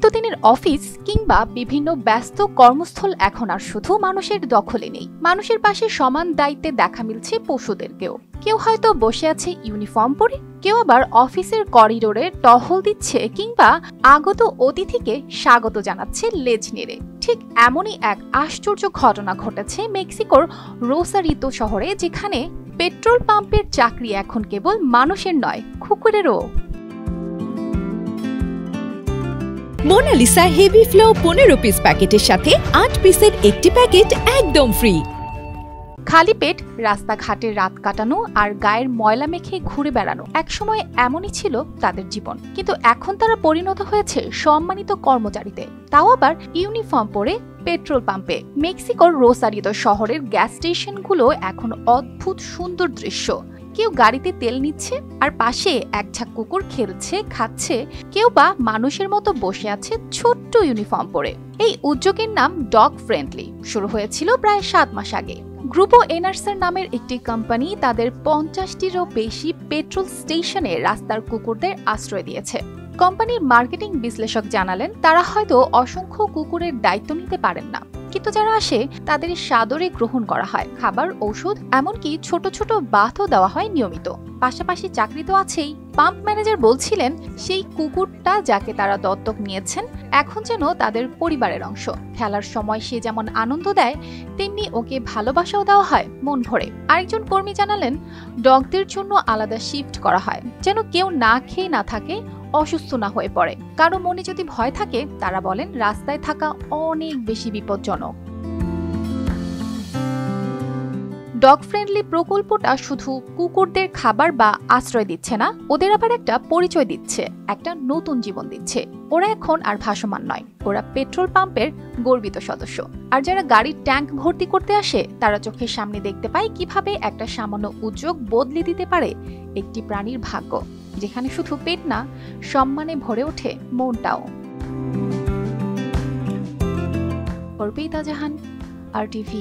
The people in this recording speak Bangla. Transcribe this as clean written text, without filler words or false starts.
নিত্যদিনের অফিস কিংবা বিভিন্ন ব্যস্ত কর্মস্থল এখন আর শুধু মানুষের দখলে নেই, মানুষের পাশে সমান দায়িত্বে দেখা মিলছে পশুদেরকেও। কেউ হয়তো বসে আছে ইউনিফর্ম পরে, কেউ আবার অফিসের করিডোরে টহল দিচ্ছে কিংবা আগত অতিথিকে স্বাগত জানাচ্ছে লেজ নেড়ে। ঠিক এমনই এক আশ্চর্য ঘটনা ঘটেছে মেক্সিকোর রোসারিতো শহরে, যেখানে পেট্রোল পাম্পের চাকরি এখন কেবল মানুষের নয়, কুকুরেরও। মোনালিসা হেভি ফ্লো 15 পিস প্যাকেটের সাথে 8 পিসের একটি প্যাকেট একদম ফ্রি। খালি পেট রাস্তাঘাটে রাত কাটানো আর গায়ের ময়লা মেখে ঘুরে বেড়ানো একসময় এমনই ছিল তাদের জীবন, কিন্তু এখন তারা পরিণত হয়েছে সম্মানিত কর্মচারীতে, তাও আবার ইউনিফর্ম পরে পেট্রোল পাম্পে। মেক্সিকোর রোসারিতো শহরের গ্যাস স্টেশনগুলো এখন অদ্ভুত সুন্দর দৃশ্য। কেউ গাড়িতে তেল নিচ্ছে আর পাশে এক ঝাঁক কুকুর খেলছে, খাচ্ছে, কেউ বা মানুষের মতো বসে আছে ছোট্ট ইউনিফর্ম পরে। এই উদ্যোগের নাম ডগ ফ্রেন্ডলি, শুরু হয়েছিল প্রায় 7 মাস আগে। গ্রুপো এনার্সার নামের একটি কোম্পানি তাদের 50টিরও বেশি পেট্রোল স্টেশনে রাস্তার কুকুরদের আশ্রয় দিয়েছে। কোম্পানির মার্কেটিং বিশ্লেষক জানালেন, তারা হয়তো অসংখ্য কুকুরের দায়িত্ব নিতে পারেন না, কিন্তু যারা আসে তাদের সাদরে গ্রহণ করা হয়, খাবার, ঔষধ, এমনকি ছোট ছোট বাথও দেওয়া হয় নিয়মিত। পাশাপাশি চাকরি তো আছেই। পাম্প ম্যানেজার বলছিলেন, সেই কুকুরটা যাকে তারা দত্তক নিয়েছেন এখন যেন তাদের পরিবারের অংশ। খেলার সময় সে যেমন আনন্দ দেয়, তেমনি ওকে ভালোবাসাও দেওয়া হয় মন ভরে। আরেকজন কর্মী জানালেন, ডগদের জন্য আলাদা শিফট করা হয়, যেন কেউ না খেয়ে না থাকে, অসুস্থ না হয়ে পড়ে। কারো মনে যদি ভয় থাকে, তারা বলেন রাস্তায় থাকা অনেক বেশি বিপজ্জনক। ডগ ফ্রেন্ডলি প্রকল্পটা শুধু কুকুরদের খাবার বা আশ্রয় দিচ্ছে না, ওদের আবার একটা পরিচয় দিচ্ছে, একটা নতুন জীবন দিচ্ছে। ওরা এখন আর ভাসমান নয়, ওরা পেট্রোল পাম্পের গর্বিত সদস্য। আর যারা গাড়ির ট্যাঙ্ক ভর্তি করতে আসে, তারা চোখের সামনে দেখতে পায় কিভাবে একটা সামান্য উদ্যোগ বদলে দিতে পারে একটি প্রাণীর ভাগ্য, যেখানে শুধু পেট না, সম্মানে ভরে ওঠে মনটাও। অর্পিতা জাহান, RTV।